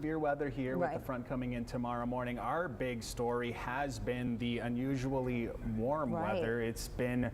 Severe weather here with the front coming in tomorrow morning. Our big story has been the unusually warm weather. It's been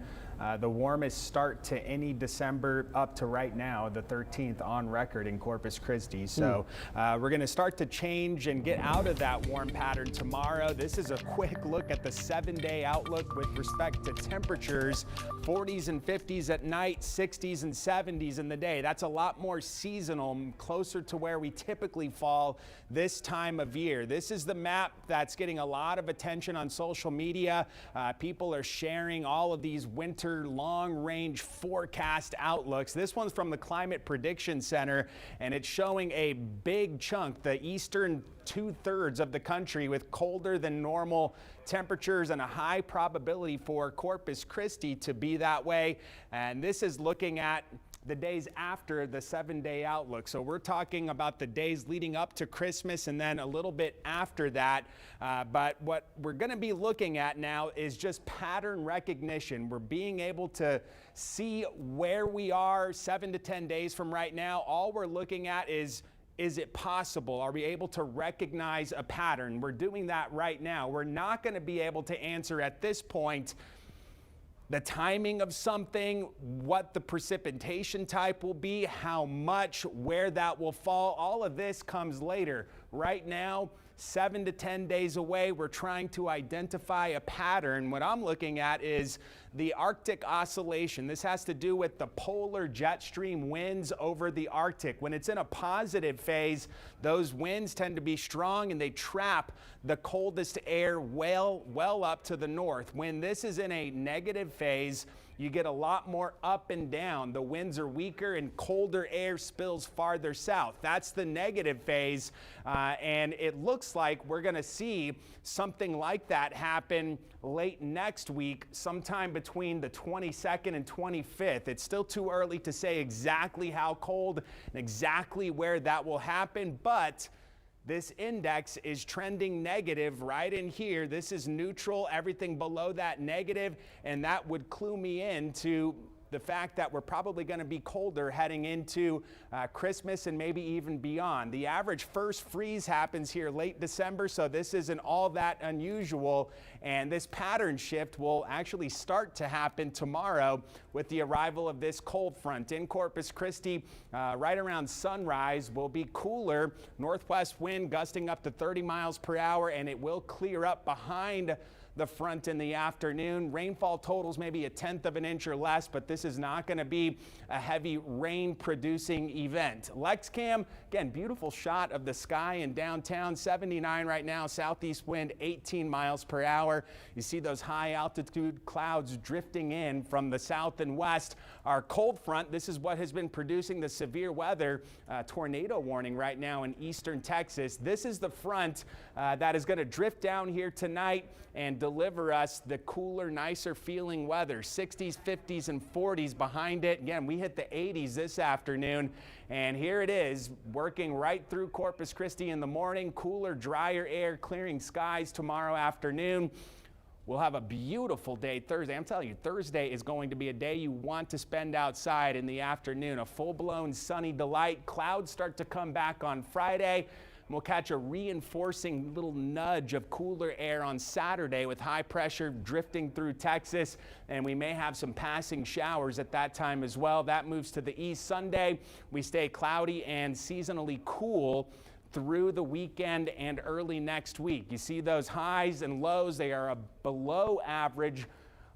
the warmest start to any December up to right now, the 13th on record in Corpus Christi. So we're going to start to change and get out of that warm pattern tomorrow. This is a quick look at the 7-day outlook with respect to temperatures. 40s and 50s at night, 60s and 70s in the day. That's a lot more seasonal, closer to where we typically fall this time of year. This is the map that's getting a lot of attention on social media. People are sharing all of these winter long-range forecast outlooks. This one's from the Climate Prediction Center, and it's showing a big chunk, the eastern 2/3 of the country, with colder than normal temperatures and a high probability for Corpus Christi to be that way. And this is looking at the days after the 7-day outlook. So we're talking about the days leading up to Christmas and then a little bit after that. But what we're going to be looking at now is just pattern recognition. We're being able to see where we are 7 to 10 days from right now. All we're looking at is it possible? Are we able to recognize a pattern? We're doing that right now. We're not going to be able to answer at this point the timing of something, what the precipitation type will be, how much, where that will fall. All of this comes later. Right now, 7 to 10 days away, we're trying to identify a pattern. What I'm looking at is the Arctic oscillation. This has to do with the polar jet stream winds over the Arctic. When it's in a positive phase, those winds tend to be strong and they trap the coldest air well up to the north. When this is in a negative phase, you get a lot more up and down. The winds are weaker and colder air spills farther south. That's the negative phase, and it looks like we're going to see something like that happen late next week, sometime between the 22nd and 25th. It's still too early to say exactly how cold and exactly where that will happen, but this index is trending negative right in here. This is neutral, everything below that negative, and that would clue me into the fact that we're probably going to be colder heading into Christmas and maybe even beyond. The average first freeze happens here late December, so this isn't all that unusual. And this pattern shift will actually start to happen tomorrow with the arrival of this cold front in Corpus Christi. Right around sunrise will be cooler, northwest wind gusting up to 30 miles per hour, and it will clear up behind the front in the afternoon. Rainfall totals maybe 1/10 of an inch or less, but this is not going to be a heavy rain producing event. LexCam, again, beautiful shot of the sky in downtown. 79 right now, southeast wind 18 miles per hour. You see those high altitude clouds drifting in from the south and west. Our cold front, this is what has been producing the severe weather, tornado warning right now in eastern Texas. This is the front that is going to drift down here tonight and deliver us the cooler, nicer feeling weather. 60s, 50s, and 40s behind it. Again, we hit the 80s this afternoon, and here it is, working right through Corpus Christi in the morning. Cooler, drier air, clearing skies tomorrow afternoon. We'll have a beautiful day Thursday. I'm telling you, Thursday is going to be a day you want to spend outside in the afternoon. A full-blown sunny delight. Clouds start to come back on Friday. We'll catch a reinforcing little nudge of cooler air on Saturday with high pressure drifting through Texas, and we may have some passing showers at that time as well. That moves to the east. Sunday, we stay cloudy and seasonally cool through the weekend and early next week. You see those highs and lows, they are below average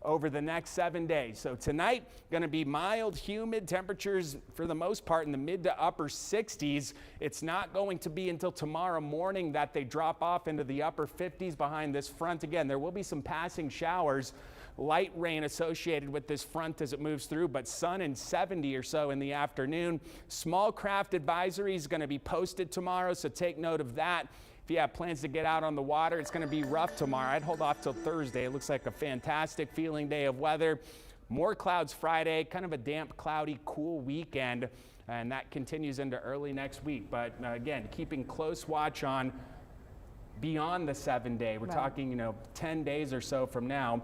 over the next 7 days. So tonight, going to be mild, humid temperatures for the most part in the mid to upper 60s. It's not going to be until tomorrow morning that they drop off into the upper 50s behind this front. Again, there will be some passing showers, light rain associated with this front as it moves through, but sun and 70 or so in the afternoon. Small craft advisory is going to be posted tomorrow, so take note of that. If you have plans to get out on the water, it's going to be rough tomorrow. I'd hold off till Thursday. It looks like a fantastic feeling day of weather. More clouds Friday, kind of a damp, cloudy, cool weekend, and that continues into early next week. But again, keeping close watch on beyond the 7-day. We're talking, 10 days or so from now.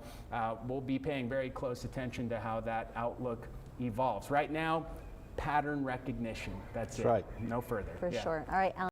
We'll be paying very close attention to how that outlook evolves. Right now, pattern recognition. That's it. Right. No further. For sure. All right, Alan.